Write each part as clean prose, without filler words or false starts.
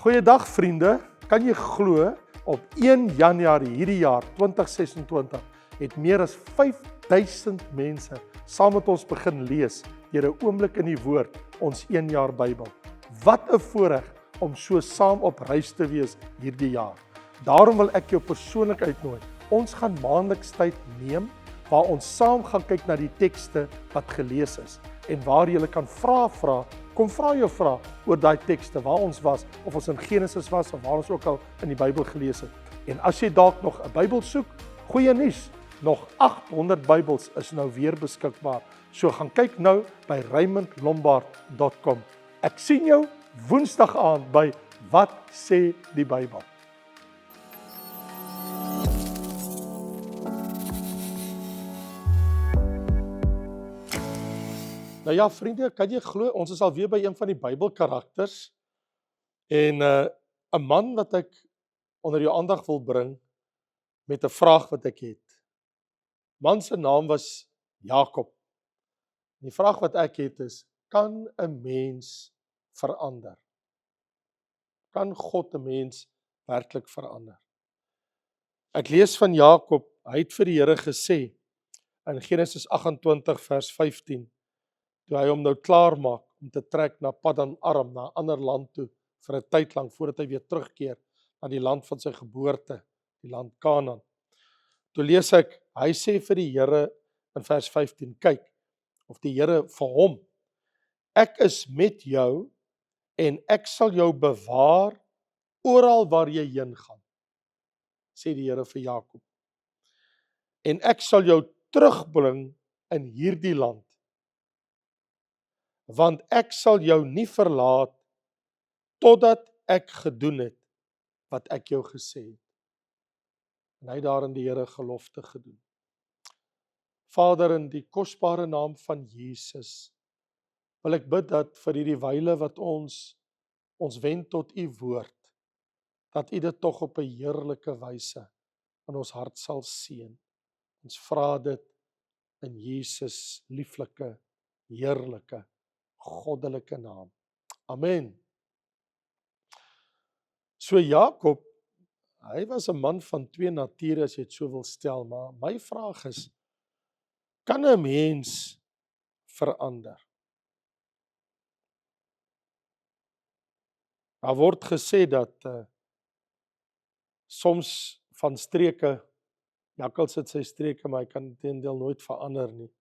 Goeiedag vriende, kan jy glo op 1 Januarie hierdie jaar 2026 het meer as 5000 mense saam met ons begin lees deur 'n oomblik in die woord, ons 1 jaar Bybel. Wat 'n voorreg om so saam op reis te wees hierdie jaar. Daarom wil ek jou persoonlik uitnooi. Ons gaan maandeliks tyd neem waar ons saam gaan kyk na die tekste wat gelees is en waar jy kan vra. Kom vra jou vrae oor daai tekste waar ons was, of ons in Genesis was of waar ons ook al in die Bybel gelees het. En as jy dalk nog 'n Bybel soek, goeie nuus, nog 800 Bybels is nou weer beskikbaar. So gaan kyk nou by raymondlombard.com. Ek sien jou Woensdag aand by Wat sê die Bybel? Nou ja, vriende, kan jy glo, ons is alweer by een van die Bybelkarakters en 'n man wat ek onder jou aandag wil bring met 'n vraag wat ek het. Man se naam was Jakob. Die vraag wat ek het is, kan 'n mens verander? Kan God 'n mens werklik verander? Ek lees van Jakob, hy het vir die Here gesê in Genesis 28 vers 15, toe hy hom nou klaar maak om te trek na Paddan Aram, na 'n ander land toe, vir 'n tyd lank, voordat hy weer terugkeer na die land van sy geboorte, die land Kanaan. Toe lees ek, hy sê vir die Here in vers 15, kyk, of die Here vir hom, ek is met jou en ek sal jou bewaar oral waar jy heen gaan, sê die Here vir Jakob. En ek sal jou terugbring in hierdie land, want ek sal jou nie verlaat totdat ek gedoen het wat ek jou gesê het. En hy het daarin die Here gelofte gedoen. Vader, in die kosbare naam van Jesus, wil ek bid dat vir hierdie wyle wat ons wend tot u woord, dat u dit tog op 'n heerlike wyse in ons hart sal seën. Ons vra dit in Jesus lieflike, heerlike, goddelike naam. Amen. So Jakob, hy was 'n man van twee nature, as jy dit so wil stel, maar my vraag is, kan 'n mens verander? Daar word gesê dat soms van streke, jakkals het sy streke, maar hy kan teendeel nooit verander nie.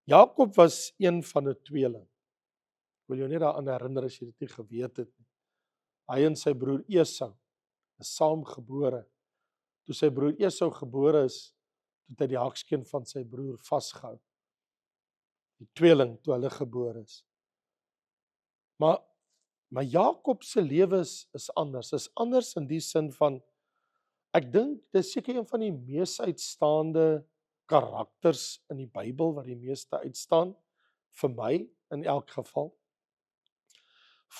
Jakob was een van 'n tweeling. Ek wil jou net daaraan herinner as jy dit nie geweet het nie. Hy en sy broer Esau is saamgebore. Toe sy broer Esau gebore is, het hy die hakskeen van sy broer vasgehou. Die tweeling toe hulle gebore is. Maar Jakob se lewe is anders. Is anders in die sin van, ek dink dis seker een van die mees uitstaande karakters in die Bybel wat die meeste uitstaan, vir my in elk geval,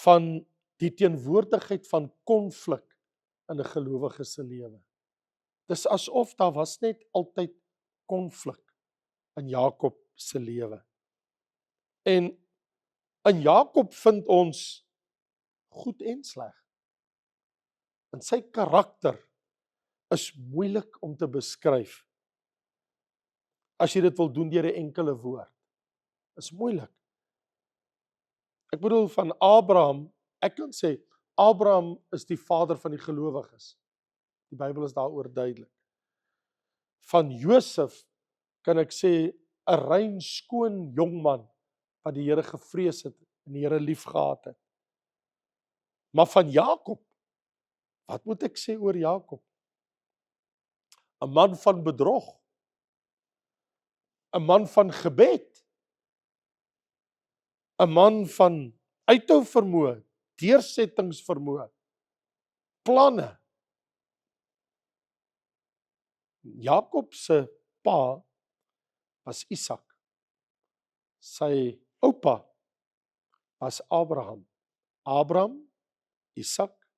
van die teenwoordigheid van konflik in 'n gelowige se lewe. Dis asof daar was net altyd konflik in Jakob se lewe. En in Jakob vind ons goed en sleg. En sy karakter is moeilik om te beskryf. As jy dit wil doen deur 'n enkele woord, is moeilik. Ek bedoel van Abraham, ek kan sê, Abraham is die vader van die gelowiges. Die Bybel is daaroor duidelik. Van Josef kan ek sê, 'n rein skoon jongman, wat die Here gevrees het en die Here liefgehad het. Maar van Jakob, wat moet ek sê oor Jakob? 'n man van bedrog, 'n man van gebed, 'n man van uithou vermoë, deursettingsvermoë, planne. Jakob se pa was Isak. Sy oupa was Abraham. Abraham, Isak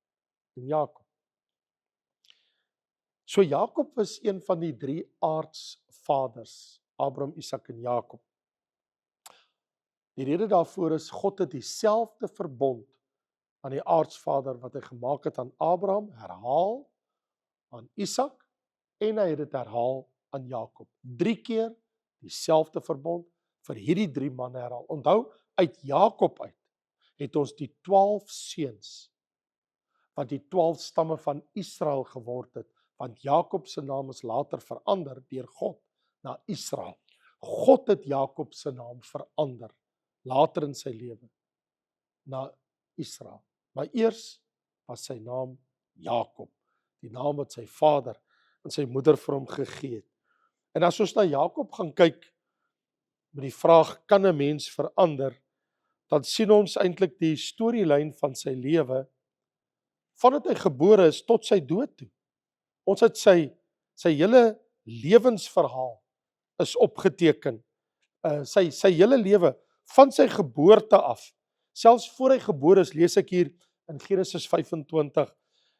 en Jakob. So Jakob was een van die drie aardsvaders, Abraham, Isak en Jakob. Die rede daarvoor is, God het dieselfde verbond aan die aardsvader wat hy gemaak het aan Abraham, herhaal aan Isak en hy het dit herhaal aan Jakob. 3 keer dieselfde verbond vir hierdie 3 manne herhaal. Onthou, uit Jakob uit het ons die 12 seuns wat die 12 stamme van Israel geword het, want Jakob se naam is later verander deur God na Israel. God het Jakob se naam verander later in sy lewe na Israel. Maar eers was sy naam Jakob, die naam wat sy vader en sy moeder vir hom gegee het. En as ons na Jakob gaan kyk met die vraag, kan 'n mens verander, dan sien ons eintlik die storielyn van sy lewe vandat hy gebore is tot sy dood toe. Ons het sy hele lewensverhaal is opgeteken. Sy hele lewe van sy geboorte af. Selfs voor hy gebore is, lees ek hier in Genesis 25,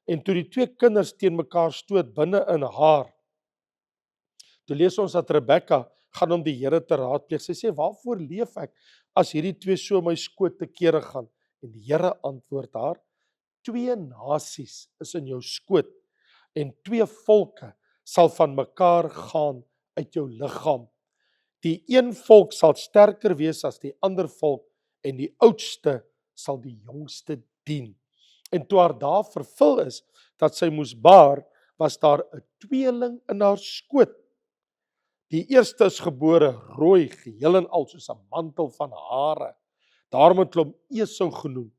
en toe die 2 kinders teen mekaar stoot binne in haar. Toe lees ons dat Rebekka gaan om die Here te raadpleeg. Sy sê, waarvoor leef ek as hierdie 2 so my skoot te kere gaan? En die Here antwoord haar, 2 nasies is in jou skoot en 2 volke sal van mekaar gaan uit jou liggaam. Die een volk sal sterker wees as die ander volk en die oudste sal die jongste dien. En toe haar dae vervul is dat sy moes baar, was daar 'n tweeling in haar skoot. Die eerste is gebore rooi, geheel en al soos 'n mantel van hare. Daarom het hulle hom Esau genoem.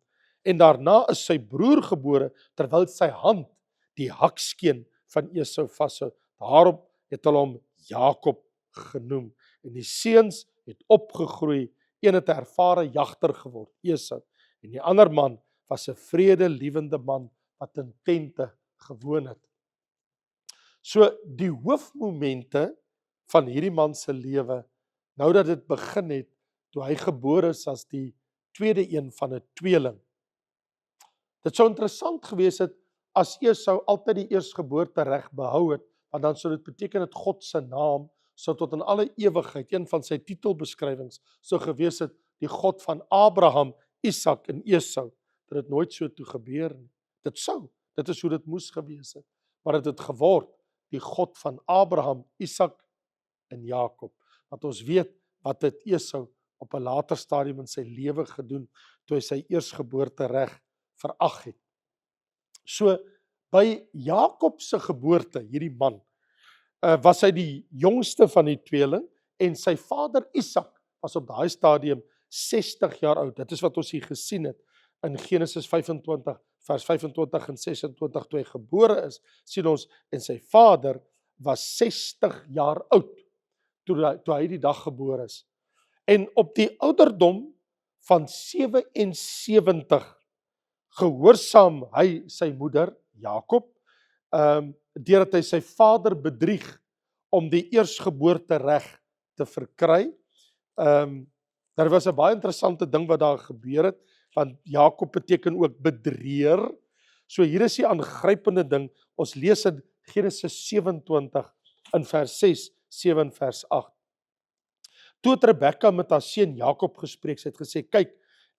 En daarna is sy broer gebore terwyl sy hand die hakskeen van Esau vashou. Daarom het hulle hom Jakob genoem. En die seuns het opgegroei. Een het 'n ervare jagter geword, Esau, en die ander man was 'n vredelievende man wat in tente gewoon het. So die hoofmomente van hierdie man se lewe, nou dat dit begin het, toe hy gebore is as die tweede een van 'n tweeling. Dit sou interessant gewees het as Esau altyd die eerstgeboortereg behou het, want dan sou dit beteken dat God se naam sou tot in alle ewigheid, een van sy titelbeskrywings, sou gewees het, die God van Abraham, Isak en Esau. Dat het nooit so toe gebeur nie. Dit is hoe dit moes gewees het. Maar dit het geword, die God van Abraham, Isak en Jakob. Want ons weet wat het Esau op 'n later stadium in sy lewe gedoen, toe hy sy eerstgeboortereg verag het. So, by Jakob se geboorte, hierdie man, was hy die jongste van die tweeling, en sy vader Isak was op daai stadium 60 jaar oud. Dit is wat ons hier gesien het in Genesis 25, vers 25 en 26, toe hy gebore is, sien ons, en sy vader was 60 jaar oud, toe hy die dag gebore is. En op die ouderdom van 77, gehoorsaam hy sy moeder, Jakob, deurdat hy sy vader bedrieg om die eerstgeboortereg te verkry. Daar was 'n baie interessante ding wat daar gebeur het, want Jakob beteken ook bedrieër. So hier is die aangrypende ding, ons lees in Genesis 27 in vers 6, 7 en vers 8. Toe het Rebekka met haar seun Jakob gespreek, sy het gesê, kyk,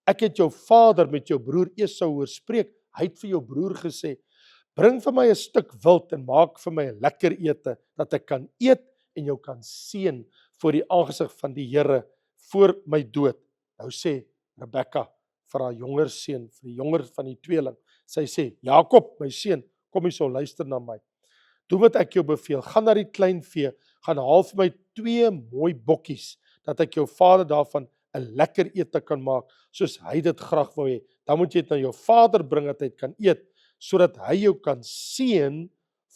ek het jou vader met jou broer Esau hoor spreek, hy het vir jou broer gesê, bring vir my 'n stuk wild en maak vir my 'n lekker ete, dat ek kan eet en jou kan seën voor die aangesig van die Here voor my dood. Nou sê Rebekka vir haar jonger seun, vir die jonger van die tweeling, sy sê, Jakob, my seun, kom hier so, luister na my. Doen wat ek jou beveel, gaan na die kleinvee, gaan haal vir my 2 mooi bokkies, dat ek jou vader daarvan 'n lekker ete kan maak, soos hy dit graag wou hê. Dan moet jy dit na jou vader bring, dat hy dit kan eet, sodat hy jou kan seën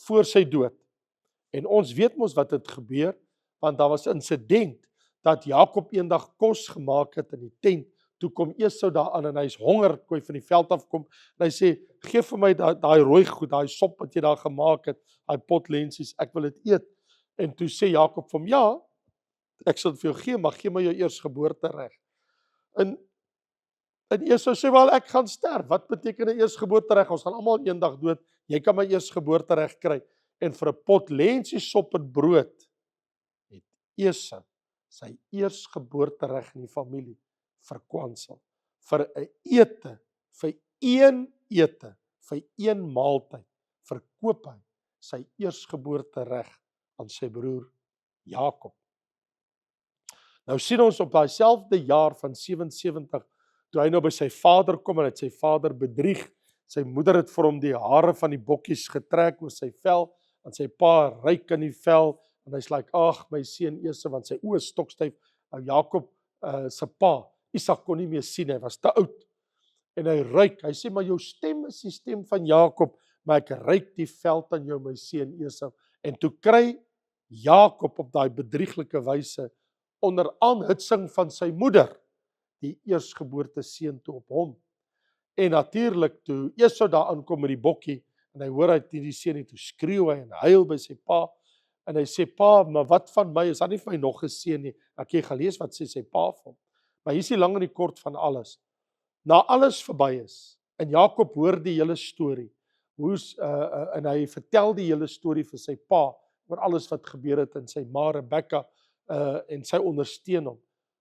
voor sy dood. En ons weet mos wat het gebeur, want daar was 'n insident, dat Jakob eendag kos gemaak het in die tent, toe kom Esau daar aan en hy is honger, toe hy van die veld afkom, en hy sê, geef vir my daai rooi goed, daai sop wat jy daar gemaak het, daai potlensies, ek wil dit eet. En toe sê Jakob vir hom, ja, ek sal dit vir jou gee, maar gee my jou eerstgeboortereg. En Esau sê, wel, ek gaan sterf. Wat beteken 'n eerstgeboortereg? Ons gaan almal eendag dood. Jy kan my eerstgeboortereg kry. En vir 'n pot lensiesop en brood het Esau sy eerstgeboortereg in die familie verkwansel. Vir 'n ete, vir een ete, vir een maaltyd, verkoop hy sy eersgeboorte reg aan sy broer Jakob. Nou sien ons op daai selfde jaar van 77, toe hy nou by sy vader kom en het sy vader bedrieg. Sy moeder het vir hom die hare van die bokkies getrek oor sy vel, en sy pa ryk in die vel, en hy's like, ag, my seun Esau, want sy oë stokstyf. Nou Jakob se pa, Isak, kon nie meer sien, hy was te oud. En hy ruik, hy sê, maar jou stem is die stem van Jakob, maar ek ruik die veld aan jou, my seun Esau. En toe kry Jakob op daai bedrieglike wyse, onder aanhitsing van sy moeder, die eersgeboorte seun toe op hom. En natuurlik toe Esau daar aankom met die bokkie, en hy hoor hy nie die seun nie, toe skreeu hy en huil by sy pa, en hy sê, pa, maar wat van my, is daar nie vir my nog 'n seun nie? Ek het gelees wat sê sy pa vir hom. Maar hier is die lang en die kort van alles. Na alles verby is, en Jakob hoor die hele storie, en hy vertel die hele storie vir sy pa, oor alles wat gebeur het, en sy ma Rebekka, en sy ondersteun hom.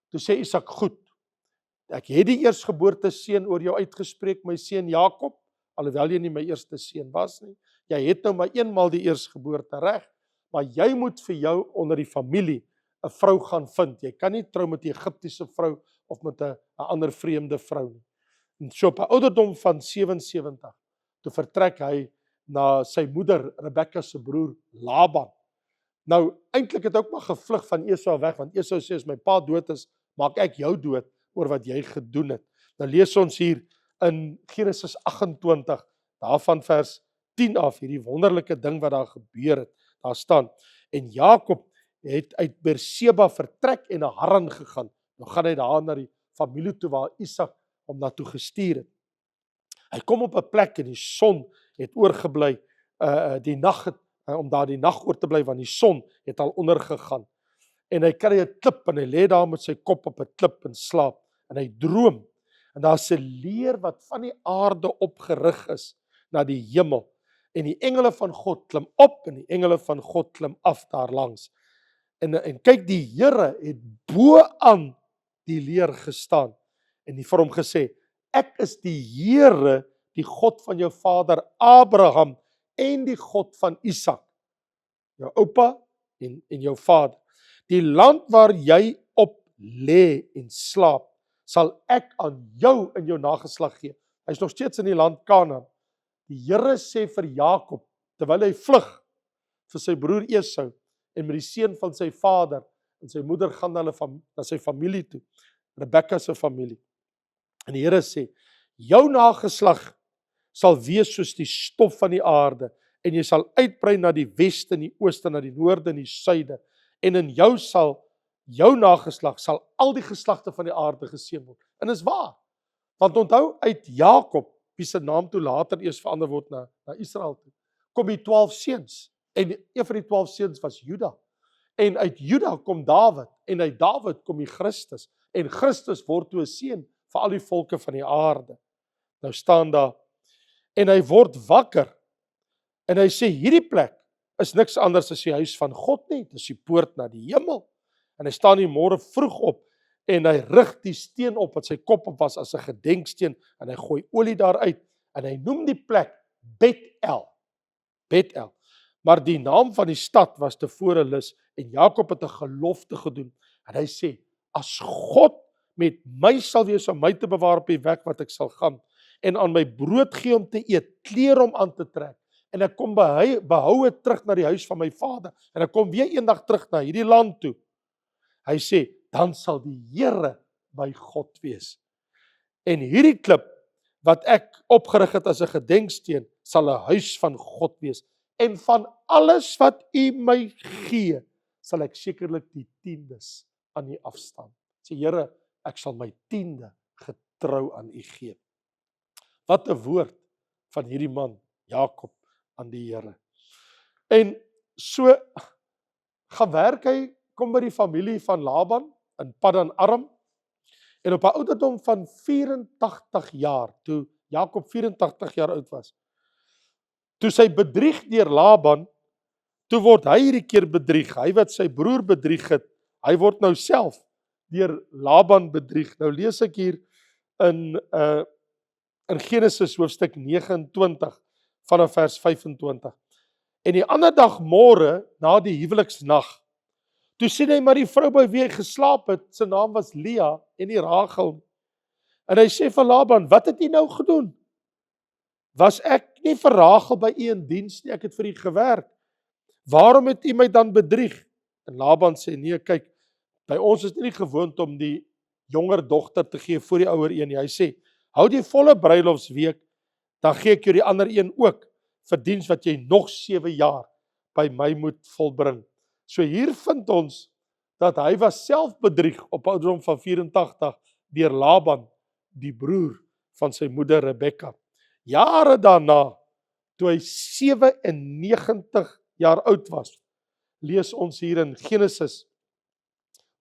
Toe sê Isak, goed, ek het die eersgeboorte seun oor jou uitgespreek, my seun Jakob, alhoewel jy nie my eerste seun was nie. Jy het nou maar eenmaal die eersgeboorte reg, maar jy moet vir jou onder die familie 'n vrou gaan vind. Jy kan nie trou met 'n Egiptiese vrou of met 'n ander vreemde vrou nie. En so op 'n ouderdom van 77, toe vertrek hy na sy moeder Rebekka se broer Laban. Nou, eintlik het ook maar gevlug van Esau weg, want Esau sê, as my pa dood is, maak ek jou dood oor wat jy gedoen het. Nou lees ons hier in Genesis 28, daarvan vers 10 af, hierdie wonderlike ding wat daar gebeur het. Daar staan, en Jakob het uit Berseba vertrek en na Haran gegaan. Nou gaan hy daar na die familie toe waar Isak hom naartoe gestuur het. Hy kom op 'n plek en die son het oorgebly, die nag het, om daar die nag oor te bly, want die son het al ondergegaan. En hy kry 'n klip en hy lê daar met sy kop op 'n klip en slaap. En hy droom. En daar's 'n leer wat van die aarde opgerig is na die hemel. En die engele van God klim op en die engele van God klim af daar langs. En kyk, die Here het bo aan die leer gestaan. En die vir hom gesê, ek is die Here, die God van jou vader Abraham en die God van Isak, jou oupa en jou vader. Die land waar jy op lê en slaap, sal ek aan jou en jou nageslag gee. Hy is nog steeds in die land Kanaan. Die Here sê vir Jakob, terwyl hy vlug vir sy broer Esau, en met die seun van sy vader, en sy moeder gaan na sy familie toe, Rebekka se familie. En die Here sê, jou nageslag sal wees soos die stof van die aarde, en jy sal uitbrei na die weste, en die ooste, na die noorde en die suide, en in jou nageslag sal al die geslagte van die aarde geseën word. En is waar, want onthou, uit Jakob, wie se naam toe later eers verander word na Israel toe, kom die 12 seuns, en een van die 12 seuns was Juda, en uit Juda kom Dawid, en uit Dawid kom die Christus, en Christus word toe 'n seën vir al die volke van die aarde. Nou staan daar, en hy word wakker, en hy sê, hierdie plek is niks anders as die huis van God nie, dit is die poort na die hemel. En hy staan die môre vroeg op, en hy rig die steen op wat sy kop op was as 'n gedenksteen, en hy gooi olie daaruit, en hy noem die plek Bet-El. Bet-El. Maar die naam van die stad was tevore Lus, en Jakob het 'n gelofte gedoen, en hy sê, as God met my sal wees om my te bewaar op die weg wat ek sal gaan, en aan my brood gee om te eet, klere om aan te trek, en ek kom behoue terug na die huis van my vader, en ek kom weer eendag terug na hierdie land toe. Hy sê, dan sal die Here my God wees. En hierdie klip, wat ek opgerig het as 'n gedenksteen, sal 'n huis van God wees. En van alles wat u my gee, sal ek sekerlik die tiendes aan u afstaan. Sê, Here, ek sal my tiende getrou aan u gee. Wat 'n woord van hierdie man, Jakob, aan die Here. En so gaan werk hy, kom by die familie van Laban in Paddan Aram, en op 'n ouderdom van 84 jaar, toe Jakob 84 jaar oud was, toe sy bedrieg deur Laban, toe word hy hierdie keer bedrieg, hy wat sy broer bedrieg het, hy word nou self deur Laban bedrieg. Nou lees ek hier in in Genesis hoofstuk 29 vanaf vers 25. En die ander dag môre na die huweliksnag, toe sien hy maar die vrou by wie hy geslaap het, sy naam was Lea en nie Rachel. En hy sê vir Laban, wat het jy nou gedoen? Was ek nie vir Rachel by u in diens nie, ek het vir u gewerk. Waarom het u my dan bedrieg? En Laban sê, nee, kyk, by ons is dit nie gewoond om die jonger dogter te gee voor die ouer een nie. Hy sê, hou die volle bruilofsweek, dan gee ek jou die ander een ook, vir diens wat jy nog 7 jaar by my moet volbring. So hier vind ons, dat hy was self bedrieg op ouderdom van 84, deur Laban, die broer van sy moeder Rebekka. Jare daarna, toe hy 97 jaar oud was, lees ons hier in Genesis,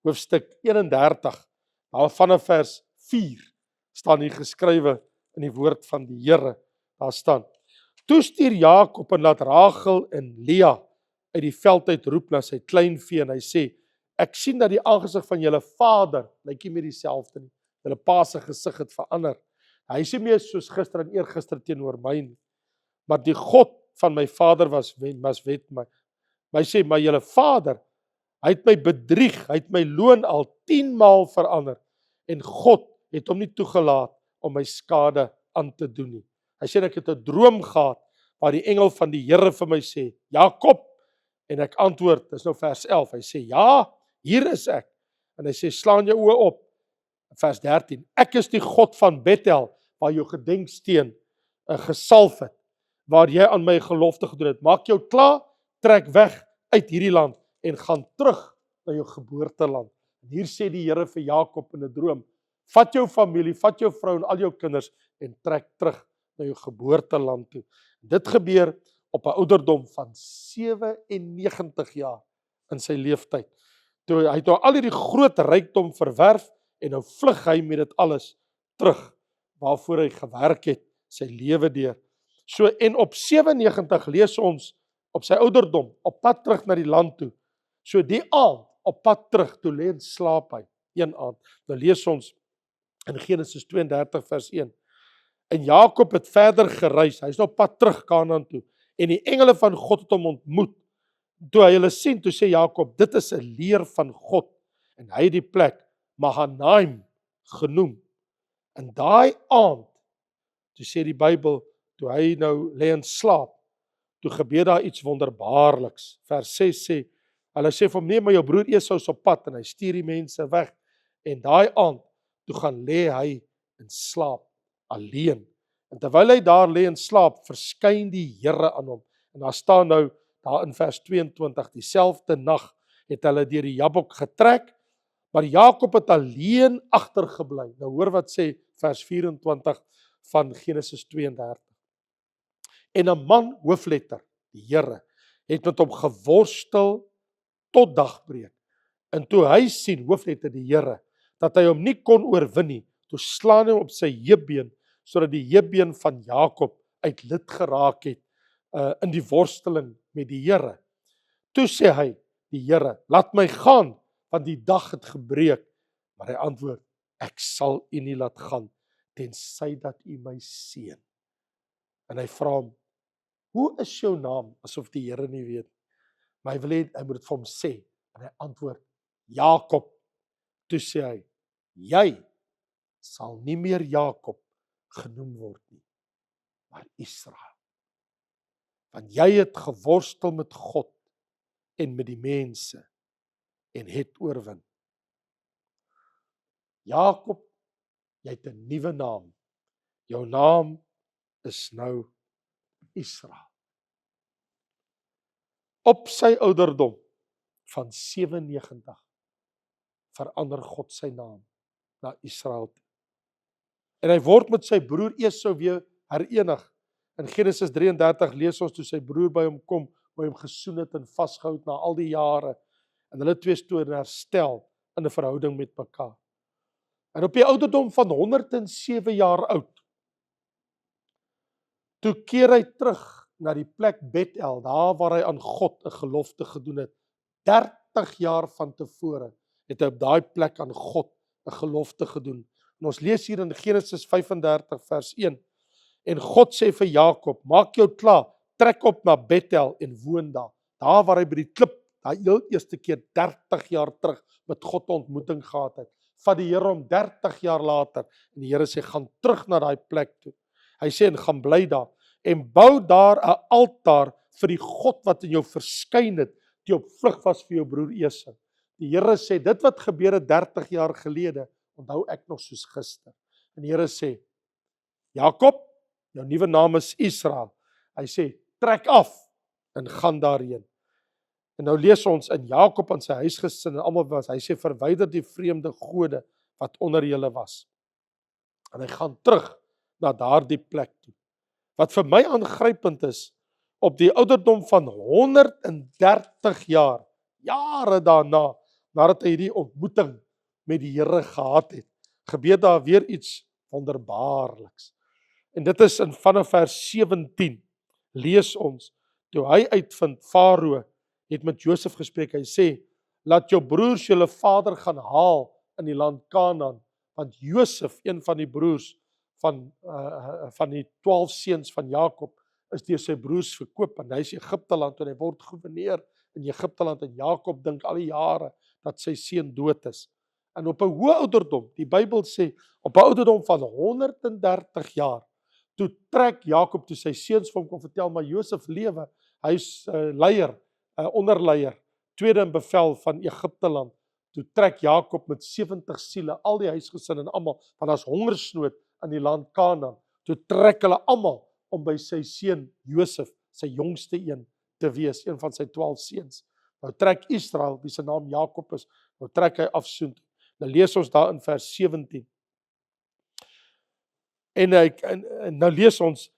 hoofstuk 31, vanaf vers 4, staan hier geskrywe in die woord van die Here, daar staan, toe stuur Jakob en laat Rachel en Lea uit die veld uit roep na sy kleinvee, en hy sê, ek sien dat die aangesig van julle vader, lyk nie meer dieselfde nie, julle pa se gesig het verander, hy sê meer soos gister en eergister teenoor my nie, maar die God van my vader was wet my. Maar hy sê, maar julle vader, hy het my bedrieg, hy het my loon al 10 maal verander, en God het hom nie toegelaat om my skade aan te doen nie. Hy sê, ek het 'n droom gehad, waar die engel van die Here vir my sê, Jakob, en ek antwoord, dis nou vers 11, hy sê, ja, hier is ek, en hy sê, slaan jou oë op, vers 13, ek is die God van Bethel, waar jou gedenksteen gesalf het, waar jy aan my gelofte gedoen het, maak jou klaar, trek weg uit hierdie land, en gaan terug na jou geboorteland. En hier sê die Here vir Jakob in 'n droom, vat jou familie, vat jou vrou en al jou kinders, en trek terug na jou geboorteland toe. Dit gebeur op 'n ouderdom van 97 jaar in sy leeftyd. Toe hy het al hierdie groot rykdom verwerf, en nou vlug hy met dit alles terug, waarvoor hy gewerk het, sy lewe deur. So, en op 97 lees ons, op sy ouderdom, op pad terug na die land toe. So die aand, op pad terug, toe lê en slaap hy, een aand. Dan lees ons in Genesis 32 vers 1. En Jakob het verder gereis, hy is op pad terug Kanaan toe, en die engele van God het hom ontmoet. Toe hy hulle sien, toe sê Jakob, dit is 'n leer van God, en hy het die plek Mahanaim genoem. En daai aand, toe sê die Bybel, toe hy nou lê en slaap, toe gebeur daar iets wonderbaarliks. Vers 6 sê, hulle sê vir hom, nee, maar jou broer Esau is op pad, en hy stuur die mense weg. En daai aand, toe gaan lê hy in slaap, alleen. En terwyl hy daar lê en slaap, verskyn die Here aan hom. En daar staan nou, daar in vers 22, dieselfde nag het hulle deur die Jabok getrek, maar Jakob het alleen agtergebly. Nou hoor wat sê vers 24 van Genesis 32. En 'n man, hoofletter, die Here, het met hom geworstel tot dagbreek. En toe hy sien, hoofletter die Here, dat hy hom nie kon oorwin nie, toe slaan hy op sy heupbeen, sodat die heupbeen van Jakob uit lid geraak het in die worsteling met die Here. Toe sê hy, die Here, laat my gaan, want die dag het gebreek. Maar hy antwoord, ek sal u nie laat gaan, tensy dat u my seën. En hy vra hom, hoe is jou naam? Asof die Here nie weet. Maar hy wil hê, hy moet dit vir hom sê. En hy antwoord, Jakob. Toe sê hy, jy sal nie meer Jakob genoem word nie, maar Israel. Want jy het geworstel met God en met die mense en het oorwin. Jakob, jy het 'n nuwe naam. Jou naam is nou Israel. Op sy ouderdom van 97 verander God sy naam na Israel toe. En hy word met sy broer Esau weer herenig. In Genesis 33 lees ons toe sy broer by hom kom, hoe hy hom gesoen het en vasgehou het na al die jare. En hulle twee stoor herstel in 'n verhouding met mekaar. En op die ouderdom van 107 jaar oud, toe keer hy terug na die plek Bethel, daar waar hy aan God 'n gelofte gedoen het. 30 jaar van tevore het hy op daai plek aan God 'n gelofte gedoen. En ons lees hier in Genesis 35 vers 1, En God sê vir Jakob, maak jou klaar, trek op na Bethel en woon daar. Daar waar hy by die klip, daai heel eerste keer 30 jaar terug met God 'n ontmoeting gehad het. Vat die Here hom 30 jaar later en die Here sê gaan terug na daai plek toe. Hy sê en gaan bly daar en bou daar 'n altaar vir die God wat in jou verskyn het, die op vlug was vir jou broer Esau. Die Here sê dit wat gebeur het 30 jaar gelede, onthou ek nog soos gister. En die Here sê, Jakob, jou nuwe naam is Israel. Hy sê, trek af en gaan daarheen. En nou lees ons in Jakob en sy huisgesin en almal was, hy sê, verwyder die vreemde gode wat onder julle was. En hy gaan terug na daardie plek toe. Wat vir my aangrypend is, op die ouderdom van 130 jaar, jare daarna, nadat hy hierdie ontmoeting met die Here gehad het, gebeur daar weer iets wonderbaarliks. En dit is in vanaf vers 17, lees ons, toe hy uitvind, Farao het met Josef gespreek, hy sê, laat jou broers julle vader gaan haal in die land Kanaan, want Josef, een van die broers van die 12 seuns van Jakob, is deur sy broers verkoop, en hy is Egipteland, en hy word gouverneur in Egipteland, en Jakob dink al die jare, dat sy seun dood is. En op 'n hoë ouderdom, die Bybel sê, op 'n ouderdom van 130 jaar, toe trek Jakob, toe sy seuns vir hom kom vertel, maar Josef lewe, hy is leier, onderleier, tweede in bevel van Egipteland, toe trek Jakob met 70 siele, al die huisgesin en almal, want daar's hongersnood in die land Kanaan, toe trek hulle almal om by sy seun Josef, sy jongste een, te wees, een van sy 12 seuns. Nou trek Israel, wie sy naam Jakob is, nou trek hy af soontoe. Nou lees ons daar in vers 17. En nou lees ons,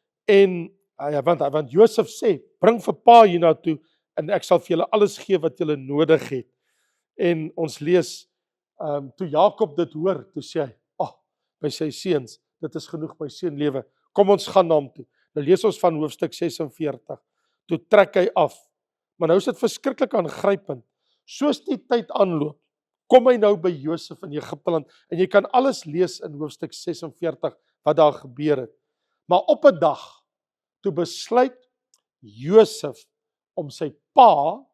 want Josef sê, bring vir pa hiernatoe, en ek sal vir julle alles gee wat julle nodig het. En ons lees, toe Jakob dit hoor, toe sê hy, by sy seuns, dit is genoeg my seun lewe, kom ons gaan na hom toe. Nou lees ons van hoofstuk 46, toe trek hy af, maar nou is dit verskriklik aangrypend, soos die tyd aanloop, kom hy nou by Josef in Egipteland, en jy kan alles lees in hoofstuk 46, wat daar gebeur het. Maar op 'n dag, toe besluit Josef om sy pa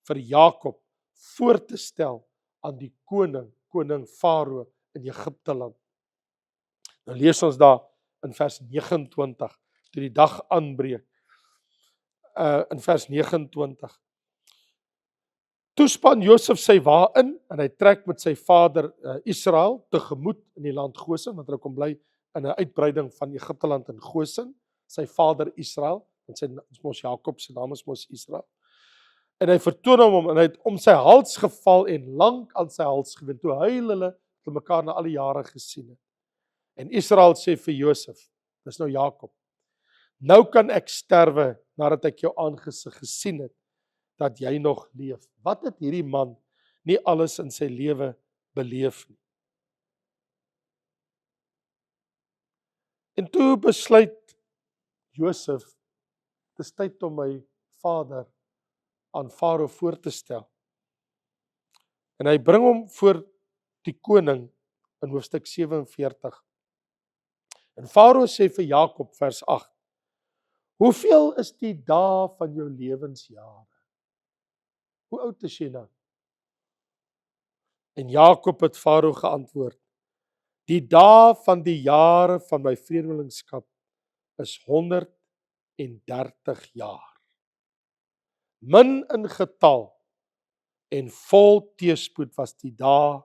vir Jakob voor te stel aan die koning Farao in Egipteland. Nou lees ons daar in vers 29, toe die dag aanbreek, in vers 29. Toe span Josef sy wa in, en hy trek met sy vader Israel tegemoet in die land Gosen, want hulle kom bly in 'n uitbreiding van Egipteland in Gosen, sy vader Israel, en sy mos Jakob, sy naam is mos Israel. En hy vertoon hom, en hy het om sy hals geval en lank aan sy hals gewend, toe huil hulle te mekaar na al die jare gesien het. En Israel sê vir Josef, dis nou Jakob, nou kan ek sterwe nadat ek jou aangesig gesien het, dat jy nog leef. Wat het hierdie man nie alles in sy lewe beleef nie? En toe besluit Josef, dis tyd om my vader aan Farao voor te stel. En hy bring hom voor die koning in hoofstuk 47. En Farao sê vir Jakob, vers 8, hoeveel is die dae van jou lewensjare? Hoe oud is jy nou? En Jakob het Farao geantwoord, die dae van die jare van my vreemdelingskap is 130 jaar. Min in getal en vol teëspoed was die dae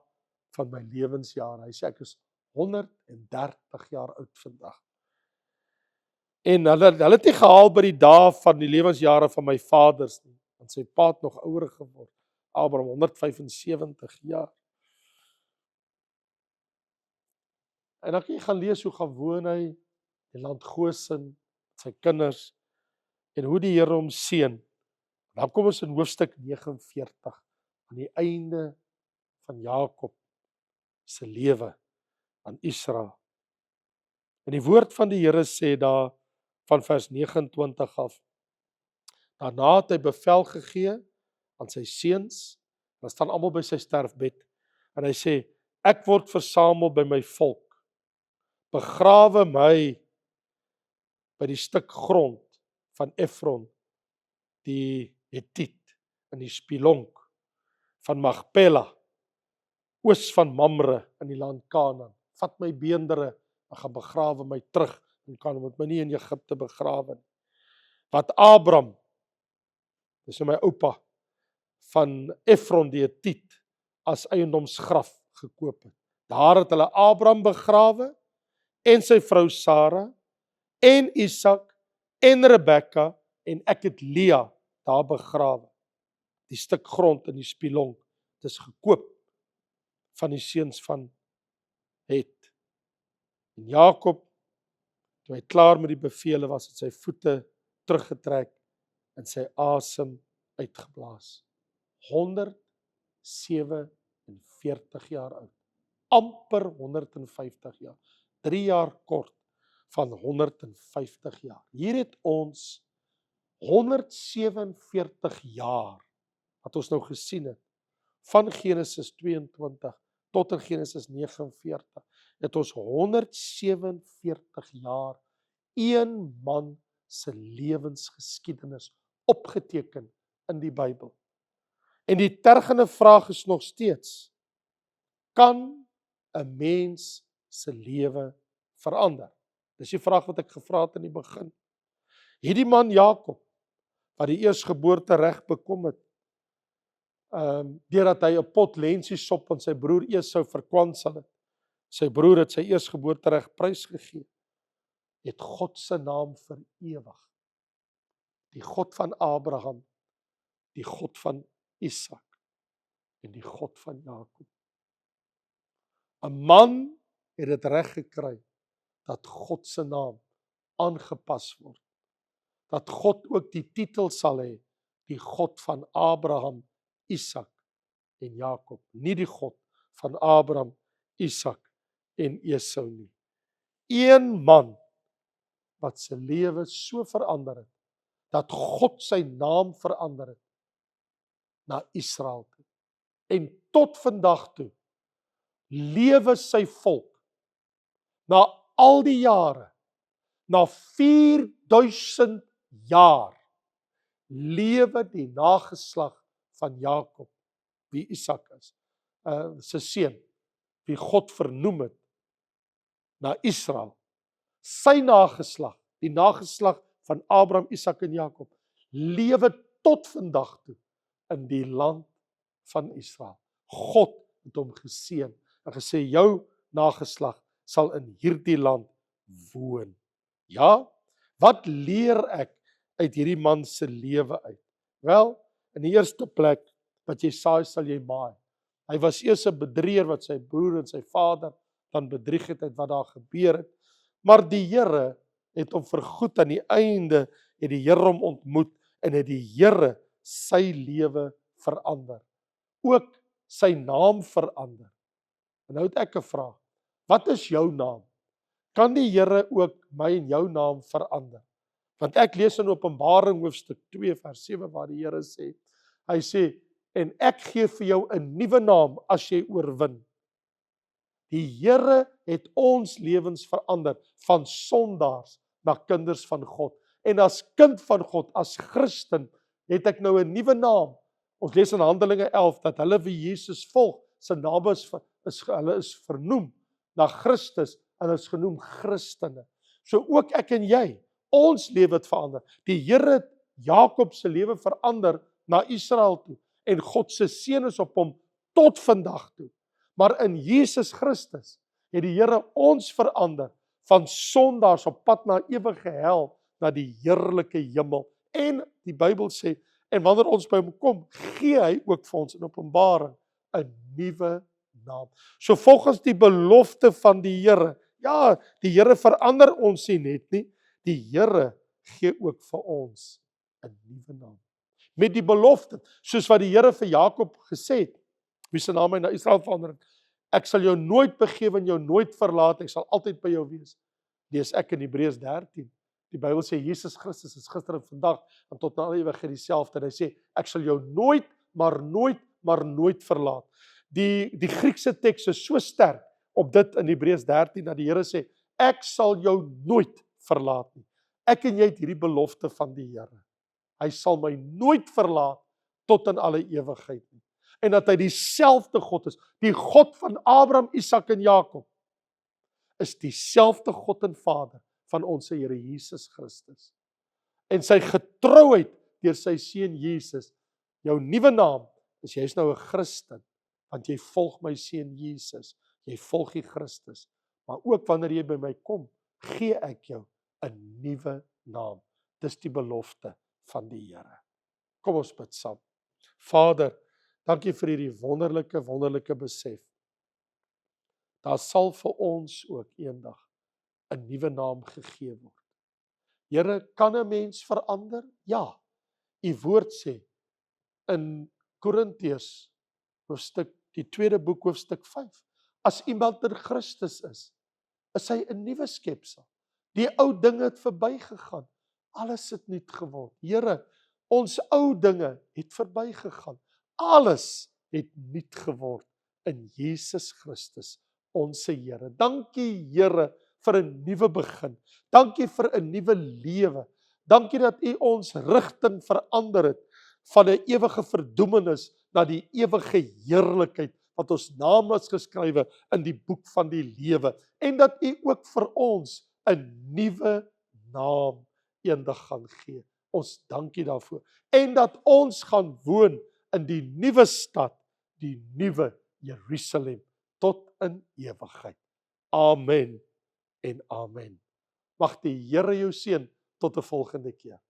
van my lewensjare. Hy sê ek is 130 jaar oud vandag. En hulle het nie gehaal by die dae van die lewensjare van my vaders nie, want sy pa het nog ouer geword. Abraham 175 jaar. En dan kan jy gaan lees hoe gaan woon hy in land Gosen, sy kinders, en hoe die Here hom seën. Dan kom ons in hoofstuk 49, aan die einde van Jakob se lewe aan Israel. En die woord van die Here sê daar van vers 29 af, daarna het hy bevel gegee aan sy seuns, hulle staan almal by sy sterfbed, en hy sê, ek word versamel by my volk, begrawe my by die stuk grond van Efron, die Hetiet, in die Spilonk, van Magpela, oos van Mamre, in die land Kanaan. Vat my beendere, en gaan begrawe my terug, en kan met my nie in Egipte begrawe nie. Wat Abram, dis my oupa, van Efron die Hetiet, as eiendomsgraf gekoop het. Daar het hulle Abram begrawe, en sy vrou Sara, en Isak, en Rebekka, en ek het Lea daar begrawe. Die stuk grond in die Spilonk, dit is gekoop van die seuns van Het. En Jakob, toe hy klaar met die bevele was, het sy voete teruggetrek en sy asem uitgeblaas. 147 jaar oud. Amper 150 jaar. 3 jaar kort van 150 jaar. Hier het ons 147 jaar, wat ons nou gesien het, van Genesis 22 tot in Genesis 49, het ons 147 jaar een man se lewensgeskiedenis opgeteken in die Bybel. En die tergende vraag is nog steeds, kan 'n mens se lewe verander? Dis die vraag wat ek gevra het in die begin. Hierdie man Jakob, wat die eersgeboortereg bekom het, deurdat hy 'n pot lensiesop aan sy broer Esau verkwansel het. Sy broer het sy eersgeboortereg prysgegee. Het God se naam vir ewig. Die God van Abraham, die God van Isak en die God van Jakob. 'n Man het dit reg gekry dat God se naam aangepas word. Dat God ook die titel sal hê, die God van Abraham, Isak en Jakob, nie die God van Abraham, Isak en Esau nie. Een man wat sy lewe so verander het, dat God sy naam verander het na Israel toe. En tot vandag toe lewe sy volk na al die jare, na 4000 jaar, lewe die nageslag van Jakob, wie Isak is, sy seun, wie God vernoem het, na Israel. Sy nageslag, die nageslag van Abraham, Isak en Jakob, lewe tot vandag toe in die land van Israel. God het hom geseën en gesê, jou nageslag sal in hierdie land woon. Ja, wat leer ek uit hierdie man se lewe uit? Wel, in die eerste plek, wat jy saai, sal jy maai. Hy was eers 'n bedrieër wat sy broer en sy vader dan bedrieg het uit wat daar gebeur het. Maar die Here het hom vergoed. Aan die einde het die Here hom ontmoet en het die Here sy lewe verander. Ook sy naam verander. En nou het ek 'n vraag. Wat is jou naam? Kan die Here ook my en jou naam verander? Want ek lees in Openbaring hoofstuk 2 vers 7 waar die Here sê, hy sê, en ek gee vir jou 'n nuwe naam as jy oorwin. Die Here het ons lewens verander, van sondaars na kinders van God. En as kind van God, as Christen, het ek nou 'n nuwe naam. Ons lees in Handelinge 11, dat hulle wie Jesus volg, sy naam hulle is vernoem na Christus, en is genoem Christene. So ook ek en jy, ons lewe het verander. Die Here het Jakob se lewe verander na Israel toe, en God se seën is op hom tot vandag toe. Maar in Jesus Christus het die Here ons verander van sondaars op pad na ewige hel, na die heerlike hemel. En die Bybel sê, en wanneer ons by hom kom, gee hy ook vir ons in Openbaring 'n nuwe naam. So volgens die belofte van die Here, ja, die Here verander ons nie net nie, die Here gee ook vir ons 'n nuwe naam. Met die belofte, soos wat die Here vir Jakob gesê het, wie se naam hy na Israel verander het, ek sal jou nooit begewe en jou nooit verlaat, ek sal altyd by jou wees. Lees ek in Hebreërs 13. Die Bybel sê, Jesus Christus is gister en vandag, en tot na alle ewigheid dieselfde. En hy sê, ek sal jou nooit, maar nooit verlaat. Die Griekse teks is so sterk op dit in Hebreërs 13, dat die Here sê, ek sal jou nooit verlaat nie. Ek en jy het hierdie belofte van die Here. Hy sal my nooit verlaat tot in alle ewigheid nie. En dat hy dieselfde God is, die God van Abraham, Isak en Jakob, is dieselfde God en Vader van ons Here Jesus Christus. En sy getrouheid deur sy seun Jesus, jou nuwe naam is jy's nou 'n Christen, want jy volg my seun Jesus, jy volg die Christus. Maar ook wanneer jy by my kom, gee ek jou 'n nuwe naam. Dis die belofte van die Here. Kom ons bid saam. Vader, dankie vir hierdie wonderlike besef. Daar sal vir ons ook eendag 'n nuwe naam gegee word. Here, kan 'n mens verander? Ja. U woord sê in Korintiërs hoofstuk, die tweede boek hoofstuk 5, as iemand in Christus is hy 'n nuwe skepsel. Die ou dinge het verbygegaan. Alles het nuut geword. Here, ons ou dinge het verbygegaan. Alles het nuut geword in Jesus Christus, ons Here. Dankie Here vir 'n nuwe begin. Dankie vir 'n nuwe lewe. Dankie dat U ons rigting verander het van 'n ewige verdoemenis na die ewige heerlikheid wat ons naam is geskrywe in die boek van die lewe. En dat U ook vir ons 'n nuwe naam eendag gaan gee. Ons dankie daarvoor. En dat ons gaan woon in die nuwe stad, die nuwe Jerusalem, tot in ewigheid. Amen en amen. Mag die Here jou seën tot 'n volgende keer.